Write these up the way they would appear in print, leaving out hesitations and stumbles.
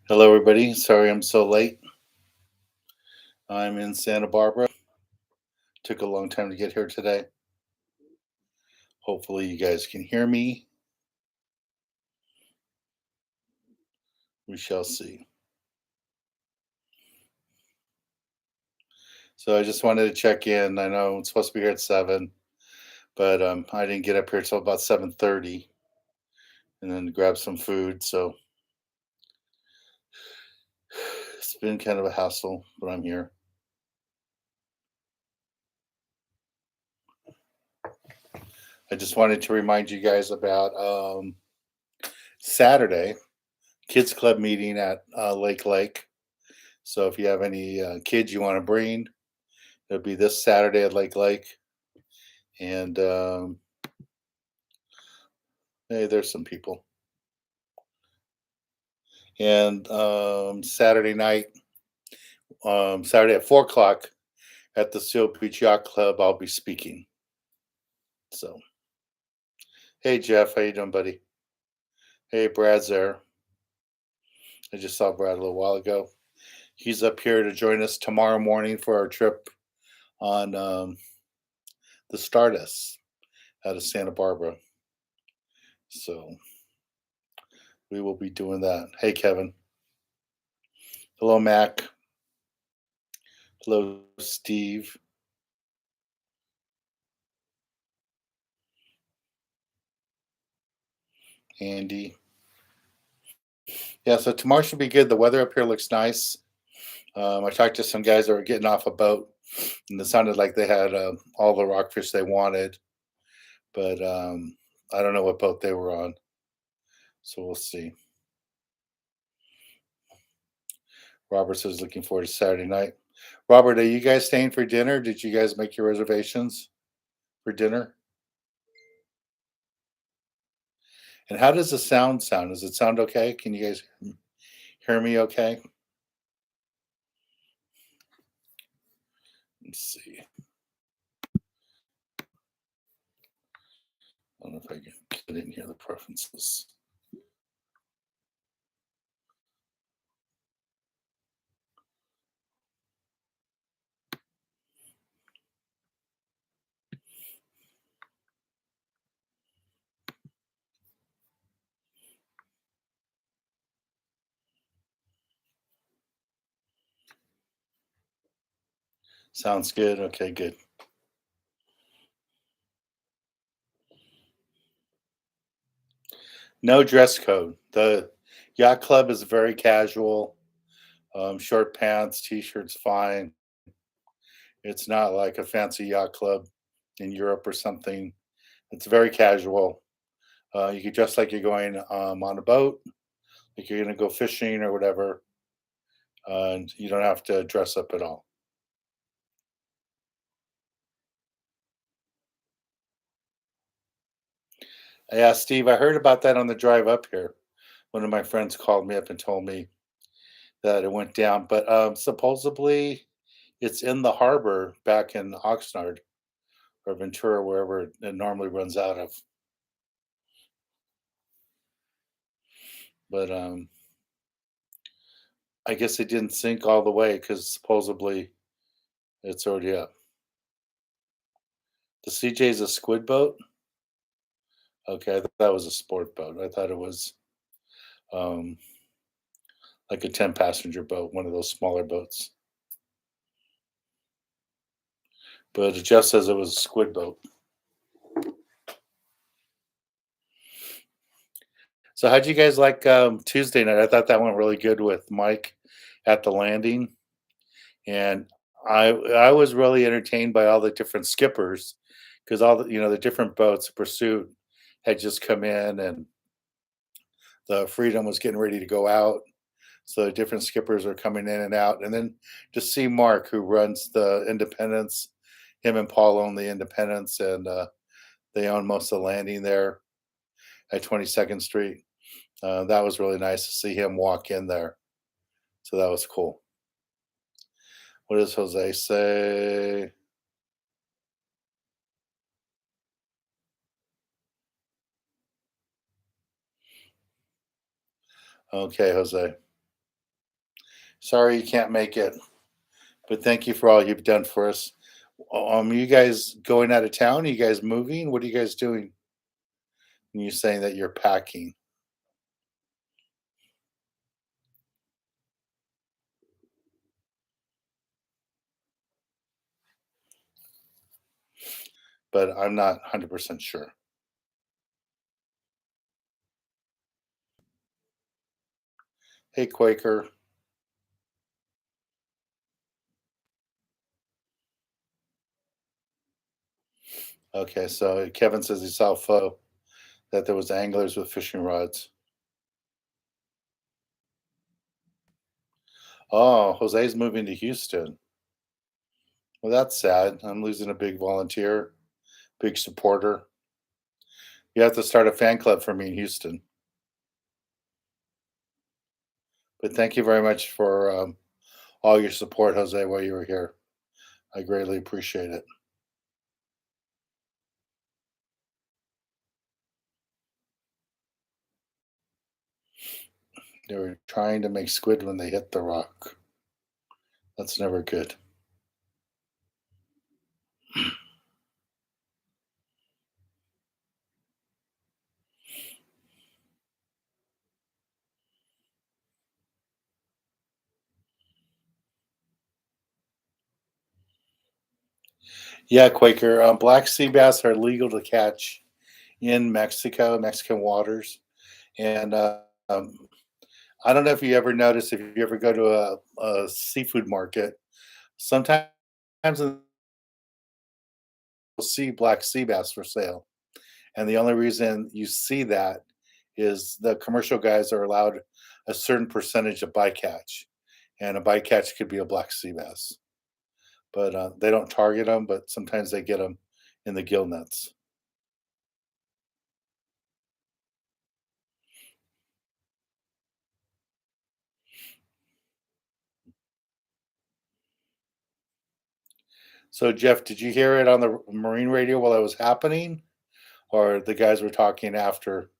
Hello, everybody. Sorry I'm so late. I'm in Santa Barbara. Took a long time to get here today. Hopefully, you guys can hear me. We shall see. So, I just wanted to check in. I know I'm supposed to be here at 7, but I didn't get up here till about 7:30 and then grab some food. So, it's been kind of a hassle, but I'm here. I just wanted to remind you guys about Saturday Kids Club meeting at Lake. So, if you have any kids you want to bring, it'll be this Saturday at Lake. And hey, there's some people. And Saturday night, Saturday at 4 o'clock at the Seal Beach Yacht Club, I'll be speaking. So, hey Jeff, how you doing, buddy? Hey, Brad's there. I just saw Brad a little while ago. He's up here to join us tomorrow morning for our trip on the Stardust out of Santa Barbara. So we will be doing that. Hey, Kevin. Hello, Mac. Hello, Steve. Andy. Yeah, so tomorrow should be good. The weather up here looks nice. I talked to some guys that were getting off a boat, and it sounded like they had all the rockfish they wanted, but I don't know what boat they were on, so we'll see. Robert says looking forward to Saturday night. Robert, are you guys staying for dinner? Did you guys make your reservations for dinner? And how does the sound? Does it sound okay? Can you guys hear me okay? Let's see. I don't know if I can get in here the preferences. Sounds good. Okay, good. No dress code. The yacht club is very casual. Short pants, t-shirts, fine. It's not like a fancy yacht club in Europe or something. It's very casual. You could dress like you're going on a boat, like you're going to go fishing or whatever, and you don't have to dress up at all. Yeah, Steve, I heard about that on the drive up here. One of my friends called me up and told me that it went down, but supposedly it's in the harbor back in Oxnard or Ventura, wherever it normally runs out of. But I guess it didn't sink all the way because supposedly it's already up. The CJ is a squid boat. Okay, I thought that was a sport boat. I thought it was um, like a 10-passenger boat, one of those smaller boats. But Jeff says it was a squid boat. So how'd you guys like Tuesday night? I thought that went really good with Mike at the landing, and I was really entertained by all the different skippers because all the different boats, Pursuit had just come in, and the Freedom was getting ready to go out. So the different skippers are coming in and out, and then to see Mark, who runs the Independence, him and Paul own the Independence, and they own most of the landing there at 22nd Street. That was really nice to see him walk in there. So that was cool. What does Jose say? Okay, Jose. Sorry you can't make it, but thank you for all you've done for us. You guys going out of town? Are you guys moving? What are you guys doing? When you're saying that you're packing, but I'm not 100% sure. Hey, Quaker. Okay, so Kevin says he saw a photo that there was anglers with fishing rods. Oh, Jose's moving to Houston. Well, that's sad. I'm losing a big volunteer, big supporter. You have to start a fan club for me in Houston. But thank you very much for all your support, Jose, while you were here. I greatly appreciate it. They were trying to make squid when they hit the rock. That's never good. Yeah, Quaker. Black sea bass are legal to catch in Mexico, Mexican waters. And I don't know if you ever notice if you ever go to a seafood market, sometimes you'll see black sea bass for sale. And the only reason you see that is the commercial guys are allowed a certain percentage of bycatch, and a bycatch could be a black sea bass. But they don't target them, but sometimes they get them in the gill nets. So, Jeff, did you hear it on the marine radio while it was happening, or the guys were talking after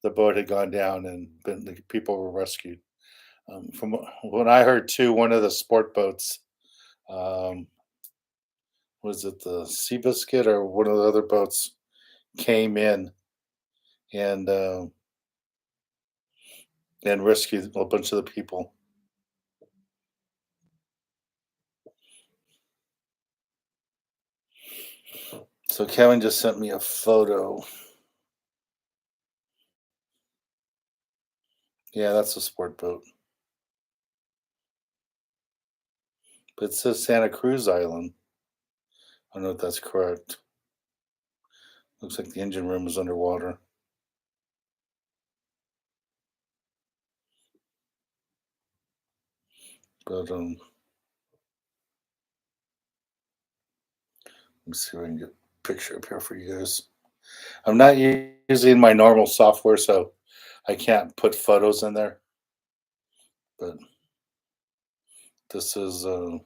the boat had gone down and the people were rescued? From what I heard too, one of the sport boats, um, was it the Seabiscuit or one of the other boats, came in and rescued a bunch of the people. So Kevin just sent me a photo. Yeah, that's a sport boat, but it says Santa Cruz Island. I don't know if that's correct. Looks like the engine room is underwater. But let me see if I can get a picture up here for you guys. I'm not using my normal software, so I can't put photos in there. But this is a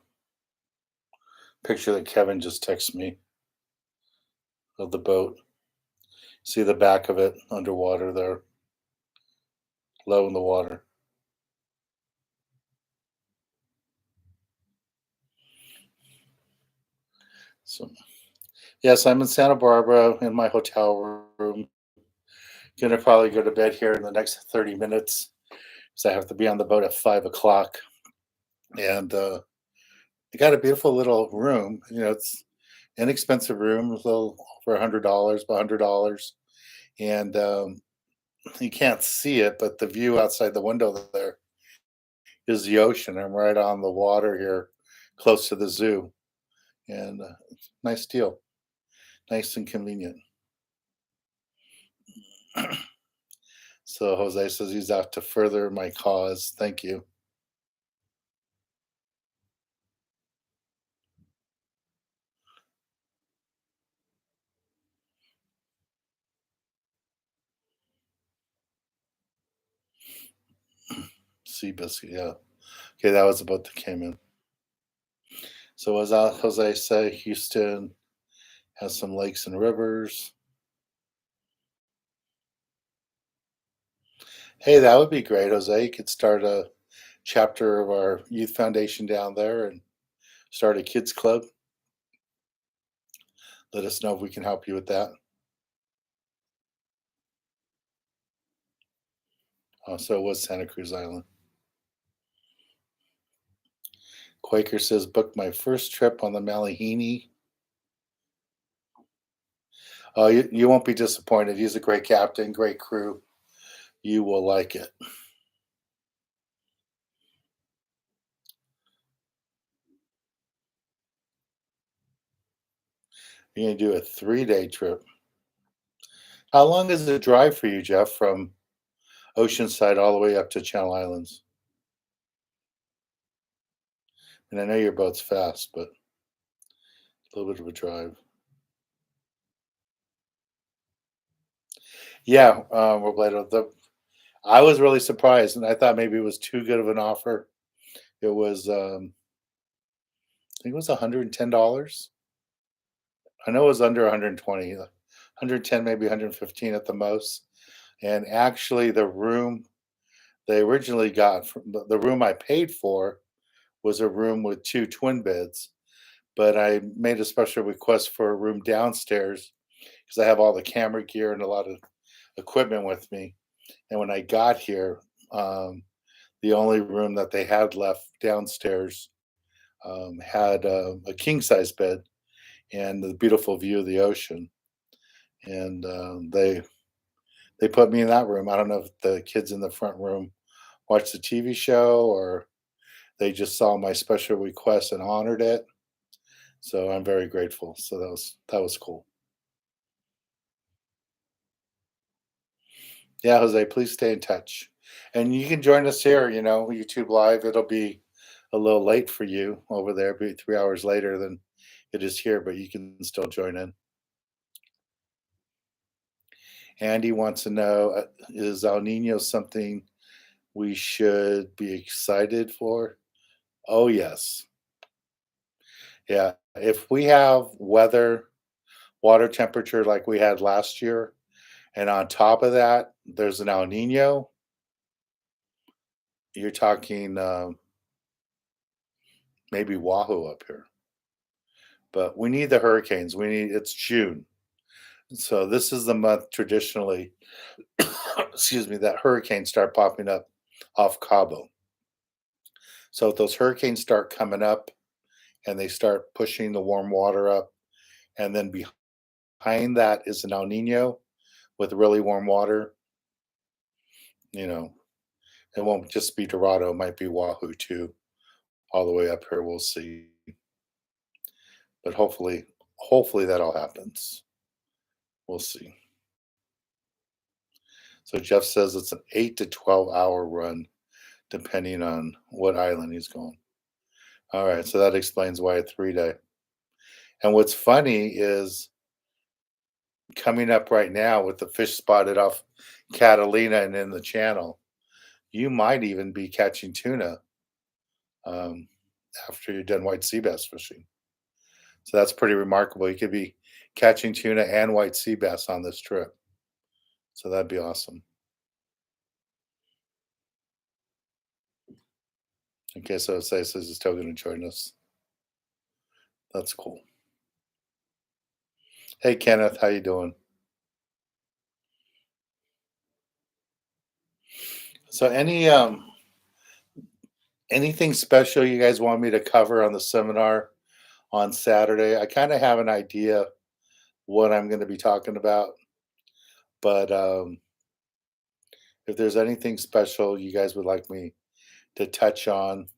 picture that Kevin just texted me of the boat. See the back of it underwater there, low in the water. So yes, I'm in Santa Barbara in my hotel room. Gonna probably go to bed here in the next 30 minutes because I have to be on the boat at 5 o'clock. And I got a beautiful little room. It's inexpensive room, a little over $100, about $100, and you can't see it, but the view outside the window there is the ocean. I'm right on the water here, close to the zoo, and nice deal, nice and convenient. So Jose says he's out to further my cause. Thank you. Seabiscuit, yeah. Okay, that was about to came in. So as Jose say, Houston has some lakes and rivers. Hey, that would be great, Jose. You could start a chapter of our youth foundation down there and start a kids club. Let us know if we can help you with that. So it was Santa Cruz Island. Quaker says, booked my first trip on the Malihini. Oh, you won't be disappointed. He's a great captain, great crew. You will like it. You're going to do a 3-day trip. How long is the drive for you, Jeff, from Oceanside all the way up to Channel Islands? And I know your boat's fast, but a little bit of a drive. Yeah, Robledo. I was really surprised, and I thought maybe it was too good of an offer. It was, I think it was $110. I know it was under 120, 110, maybe 115 at the most. And actually, the room they originally got from the room I paid for was a room with two twin beds, but I made a special request for a room downstairs because I have all the camera gear and a lot of equipment with me. And when I got here, um, the only room that they had left downstairs had a king size bed and the beautiful view of the ocean. And they put me in that room. I don't know if the kids in the front room watched the TV show or they just saw my special request and honored it. So I'm very grateful. So that was cool. Yeah, Jose, please stay in touch. And you can join us here, YouTube Live. It'll be a little late for you over there, be 3 hours later than it is here, but you can still join in. Andy wants to know, is El Nino something we should be excited for? Oh, yes. Yeah. If we have weather, water temperature like we had last year, and on top of that, there's an El Nino, you're talking maybe Wahoo up here. But we need the hurricanes. It's June. So this is the month traditionally, excuse me, that hurricanes start popping up off Cabo. So if those hurricanes start coming up and they start pushing the warm water up, and then behind that is an El Nino with really warm water, you know, it won't just be Dorado, it might be Wahoo too, all the way up here. We'll see. But hopefully that all happens. We'll see. So Jeff says it's an 8 to 12 hour run, depending on what island he's going. All right, so that explains why a 3-day. And what's funny is coming up right now with the fish spotted off Catalina and in the channel, you might even be catching tuna um, after you're done white sea bass fishing. So that's pretty remarkable. You could be catching tuna and white sea bass on this trip. So that'd be awesome. Okay, so it says he's still going to join us. That's cool. Hey Kenneth, how you doing? So anything special you guys want me to cover on the seminar on Saturday? I kind of have an idea what I'm going to be talking about, but if there's anything special you guys would like me to touch on,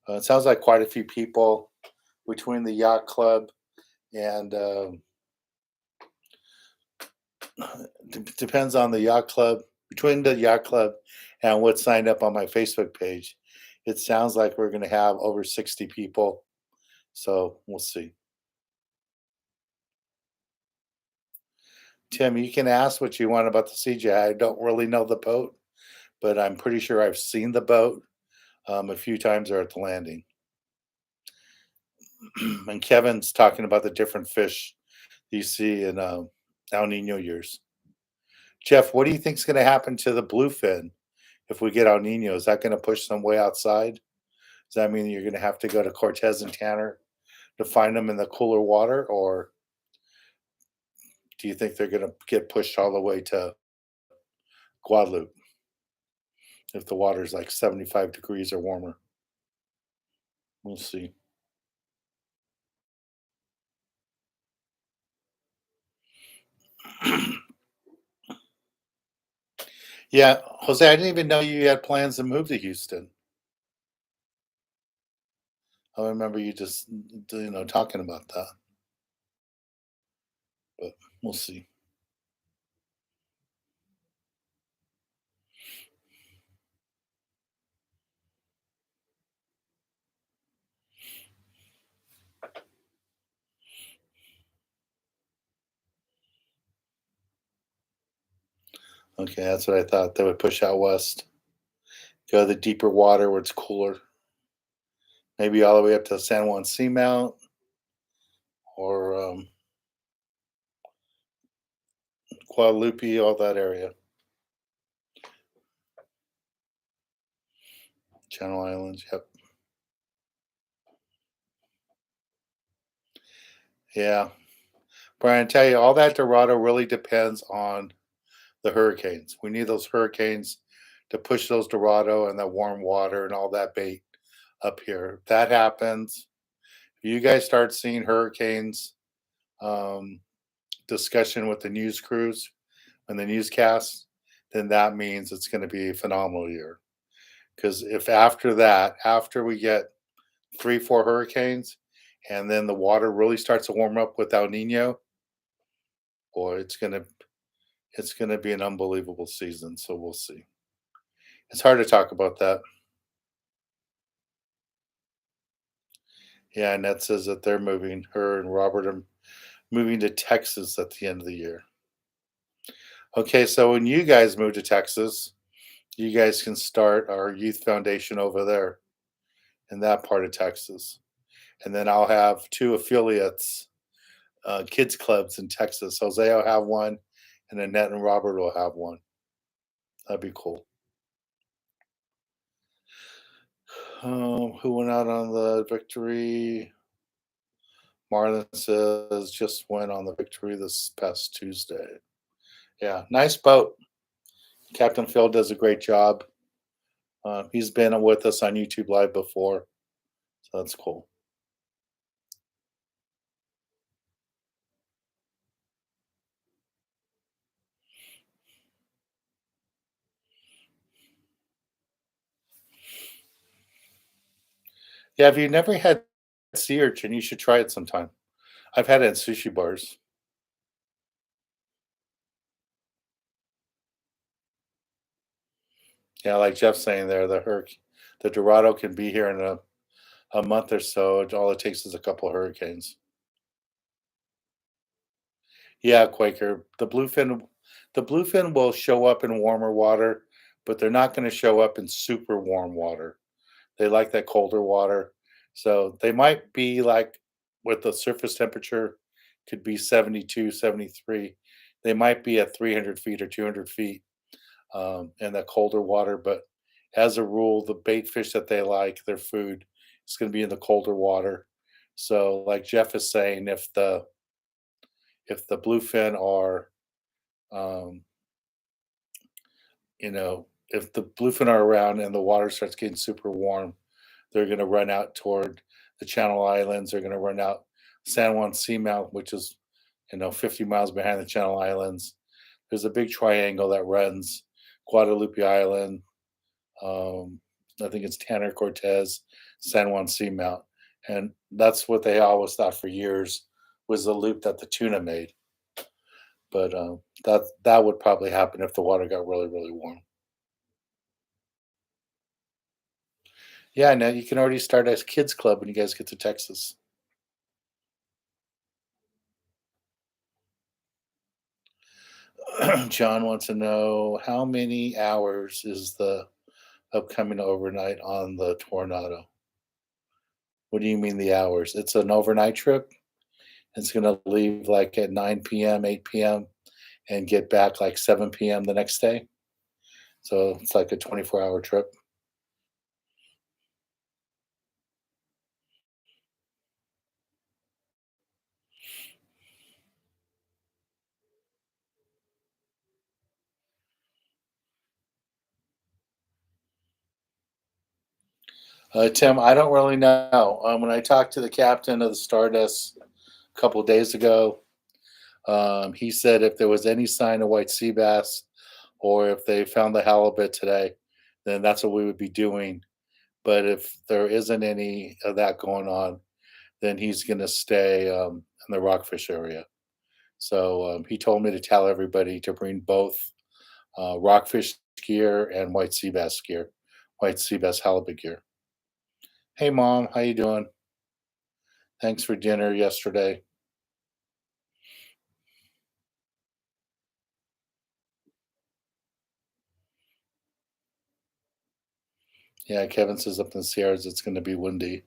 it sounds like quite a few people between the yacht club and depends on the yacht club. Between the yacht club and what's signed up on my Facebook page, it sounds like we're going to have over 60 people. So we'll see. Tim, you can ask what you want about the CJ. I don't really know the boat, but I'm pretty sure I've seen the boat a few times there at the landing. And Kevin's talking about the different fish you see in El Nino years. Jeff, what do you think is going to happen to the bluefin if we get El Nino, is that going to push them way outside? Does that mean you're going to have to go to Cortez and Tanner to find them in the cooler water, or do you think they're going to get pushed all the way to Guadalupe if the water's like 75 degrees or warmer? We'll see. Yeah, Jose, I didn't even know you had plans to move to Houston. I remember you just talking about that, but we'll see. Okay, that's what I thought. They would push out west, go to the deeper water where it's cooler, maybe all the way up to San Juan Seamount or Guadalupe, all that area, Channel Islands. Yep. Yeah, Brian, I tell you, all that Dorado really depends on the hurricanes. We need those hurricanes to push those Dorado and that warm water and all that bait up here. If that happens, if you guys start seeing hurricanes um, discussion with the news crews and the newscasts, then that means it's going to be a phenomenal year. Because if after that, after we get 3, 4 hurricanes, and then the water really starts to warm up with El Nino, boy, it's gonna be an unbelievable season. So we'll see. It's hard to talk about that. Yeah, Annette says that they're moving. Her and Robert are moving to Texas at the end of the year. Okay, so when you guys move to Texas, you guys can start our youth foundation over there in that part of Texas. And then I'll have 2 affiliates, kids clubs in Texas. Jose will have one, and Annette and Robert will have one. That'd be cool. Who went out on the victory? Marlon says just went on the victory this past Tuesday. Yeah, nice boat. Captain Phil does a great job. He's been with us on YouTube Live before, so that's cool. Yeah, if you never had sea urchin, you should try it sometime. I've had it at sushi bars. Yeah, like Jeff's saying there, the Dorado can be here in a month or so. All it takes is a couple of hurricanes. Yeah, Quaker. The bluefin will show up in warmer water, but they're not going to show up in super warm water. They like that colder water. So they might be like with the surface temperature could be 72, 73. They might be at 300 feet or 200 feet in that colder water. But as a rule, the bait fish that they like, their food, is going to be in the colder water. So, like Jeff is saying, if the bluefin are, um, if the bluefin are around and the water starts getting super warm, they're going to run out toward the Channel Islands. They're going to run out San Juan Seamount, which is 50 miles behind the Channel Islands. There's a big triangle that runs Guadalupe Island. Um, I think it's Tanner Cortez, San Juan Seamount, and that's what they always thought for years was the loop that the tuna made. But that would probably happen if the water got really really warm. Yeah, now you can already start as kids club when you guys get to Texas. John wants to know how many hours is the upcoming overnight on the Tornado? What do you mean the hours? It's an overnight trip. It's going to leave like at 9 p.m., 8 p.m., and get back like 7 p.m. the next day. So it's like a 24-hour trip. Tim, I don't really know. When I talked to the captain of the Stardust a couple of days ago, he said if there was any sign of white sea bass or if they found the halibut today, then that's what we would be doing. But if there isn't any of that going on, then he's going to stay in the rockfish area. So he told me to tell everybody to bring both rockfish gear and white sea bass gear, white sea bass halibut gear. Hey, mom, how you doing? Thanks for dinner yesterday. Yeah, Kevin says up in the Sierras it's going to be windy.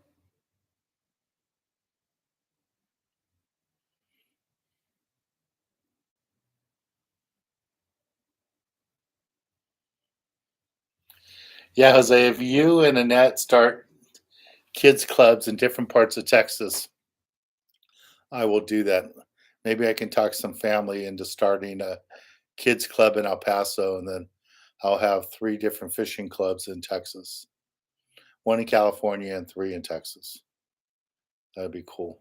Yeah, Jose, if you and Annette start kids clubs in different parts of Texas, I will do that. Maybe I can talk some family into starting a kids club in El Paso, and then I'll have three different fishing clubs in Texas, one in California and three in Texas. That'd be cool.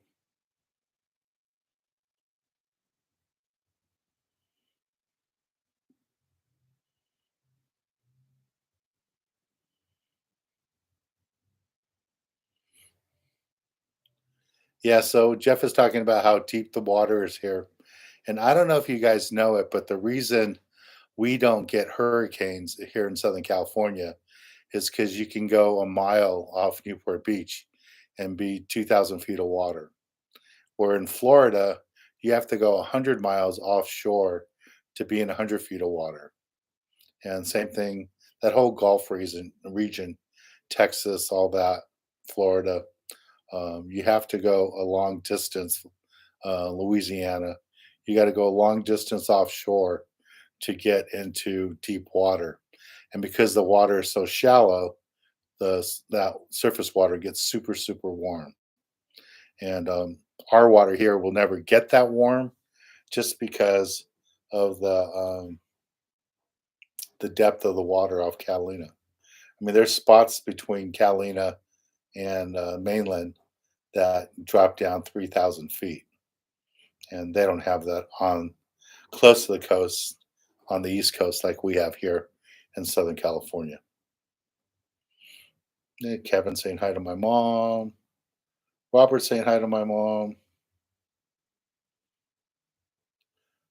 Yeah, so Jeff is talking about how deep the water is here. And I don't know if you guys know it, but the reason we don't get hurricanes here in Southern California is because you can go a mile off Newport Beach and be 2,000 feet of water. Where in Florida, you have to go 100 miles offshore to be in 100 feet of water. And same thing, that whole Gulf region, Texas, all that, Florida, you have to go a long distance. Louisiana, you got to go a long distance offshore to get into deep water. And because the water is so shallow, that surface water gets super super warm. And our water here will never get that warm, just because of the depth of the water off Catalina. I mean, there's spots between Catalina and mainland that drop down 3,000 feet, and they don't have that on close to the coast on the East Coast like we have here in Southern California. Kevin saying hi to my mom. Robert saying hi to my mom.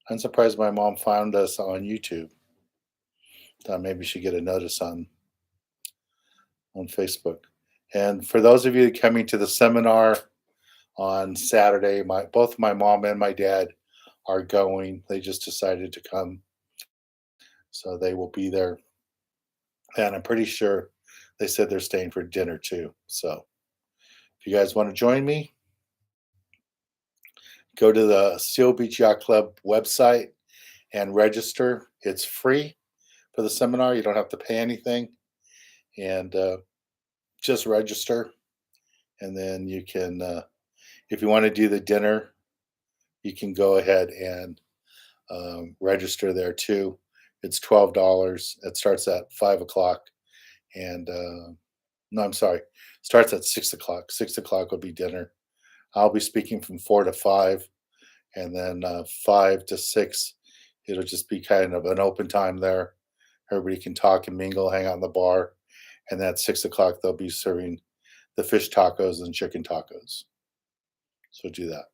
I'm surprised my mom found us on YouTube. Thought maybe she'd get a notice on Facebook. And for those of you coming to the seminar on Saturday, my both my mom and my dad are going. They just decided to come, so they will be there. And I'm pretty sure they said they're staying for dinner too. So if you guys want to join me, go to the Seal Beach Yacht Club website and register. It's free for the seminar. You don't have to pay anything, and just register. And then you can, if you want to do the dinner, you can go ahead and register there too. It's $12. It starts at 5 o'clock, and no, I'm sorry, starts at 6 o'clock. 6 o'clock will be dinner. I'll be speaking from 4 to 5, and then 5 to 6, it'll just be kind of an open time there. Everybody can talk and mingle, hang out in the bar, and then at 6 o'clock they'll be serving the fish tacos and chicken tacos. So do that.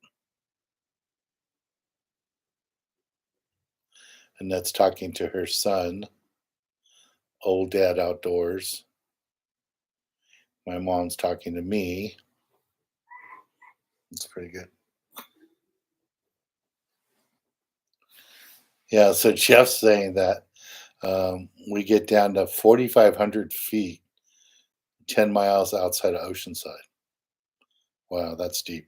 And that's talking to her son, old dad outdoors. My mom's talking to me. It's pretty good. Yeah, so Jeff's saying that we get down to 4,500 feet, 10 miles outside of Oceanside. Wow, that's deep.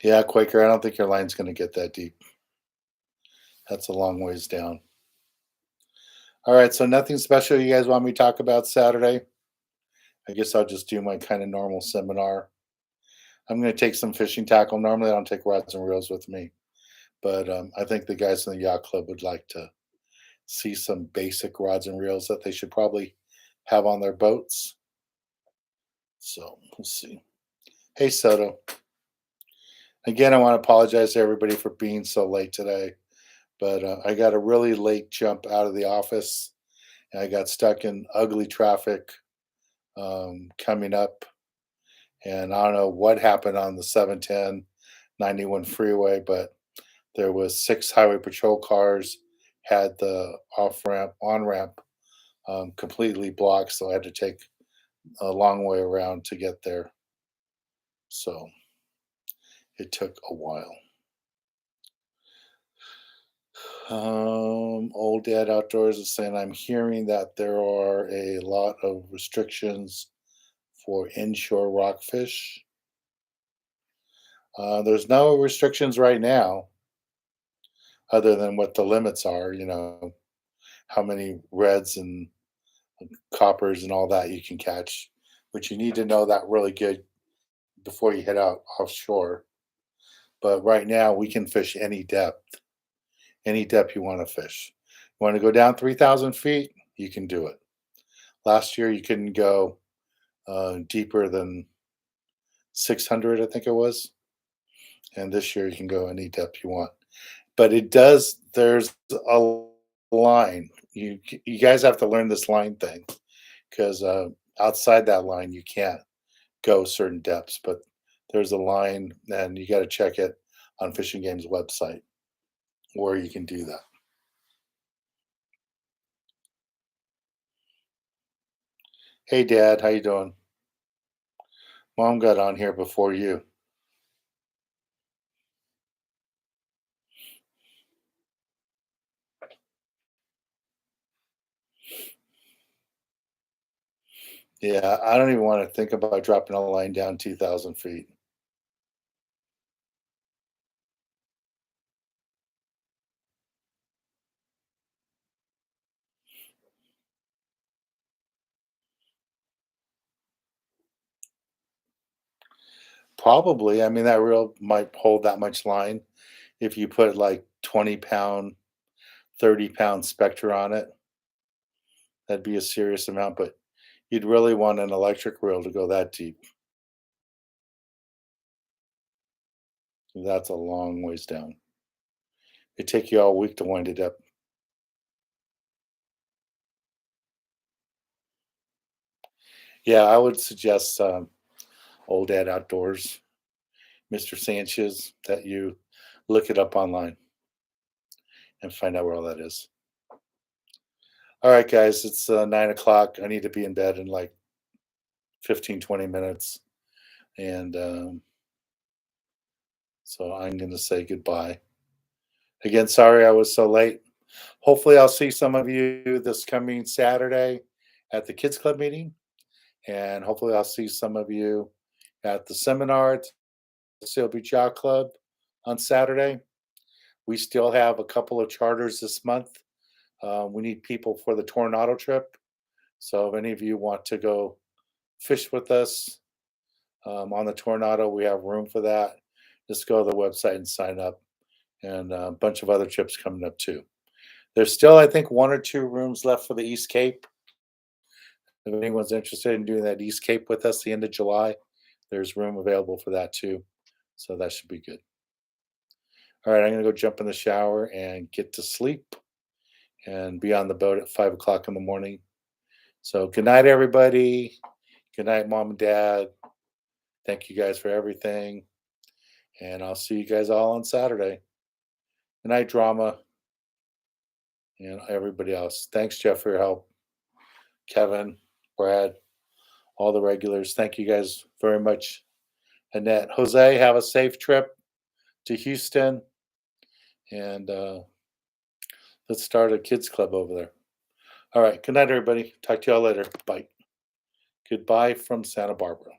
Yeah, Quaker, I don't think your line's gonna get that deep. That's a long ways down. All right, so nothing special you guys want me to talk about Saturday? I guess I'll just do my kind of normal seminar. I'm gonna take some fishing tackle. Normally, I don't take rods and reels with me, but I think the guys in the yacht club would like to see some basic rods and reels that they should probably have on their boats. So we'll see. Hey, Soto. Again, I want to apologize to everybody for being so late today, but I got a really late jump out of the office, and I got stuck in ugly traffic coming up. And I don't know what happened on the 710 91 freeway, but there was six highway patrol cars had the off ramp, on ramp completely blocked, so I had to take a long way around to get there. So it took a while. Old Dad Outdoors is saying I'm hearing that there are a lot of restrictions for inshore rockfish. There's no restrictions right now, other than what the limits are. How many reds and coppers and all that you can catch, but you need to know that really good before you head out offshore. But right now, we can fish any depth you want to fish. You want to go down 3,000 feet, you can do it. Last year, you couldn't go deeper than 600, I think it was. And this year, you can go any depth you want. But there's a line. You guys have to learn this line thing because outside that line, you can't go certain depths. But there's a line, and you got to check it on Fishing Game's website where you can do that. Hey, Dad, how you doing? Mom got on here before you. Yeah, I don't even want to think about dropping a line down 2,000 feet. Probably. I mean, that reel might hold that much line if you put like 20-pound, 30-pound Spectre on it. That'd be a serious amount, but you'd really want an electric reel to go that deep. That's a long ways down. It'd take you all week to wind it up. Yeah, I would suggest Old Dad Outdoors, Mr. Sanchez, that you look it up online and find out where all that is. All right, guys, it's 9 o'clock. I need to be in bed in like 15, 20 minutes. And so I'm going to say goodbye. Again, sorry I was so late. Hopefully, I'll see some of you this coming Saturday at the Kids Club meeting. And hopefully, I'll see some of you at the seminar at the Seal Beach Yacht Club on Saturday. We still have a couple of charters this month. We need people for the Tornado trip. So if any of you want to go fish with us on the Tornado, we have room for that. Just go to the website and sign up. And a bunch of other trips coming up too. There's still, I think, one or two rooms left for the East Cape. If anyone's interested in doing that East Cape with us the end of July, there's room available for that too. So that should be good. All right, I'm going to go jump in the shower and get to sleep and be on the boat at 5 o'clock in the morning. So good night, everybody. Good night, Mom and Dad. Thank you guys for everything. And I'll see you guys all on Saturday. Good night, Drama, and everybody else. Thanks, Jeff, for your help. Kevin, Brad, all the regulars. Thank you guys very much. Annette, Jose, have a safe trip to Houston. And let's start a kids club over there. All right. Good night, everybody. Talk to y'all later. Bye. Goodbye from Santa Barbara.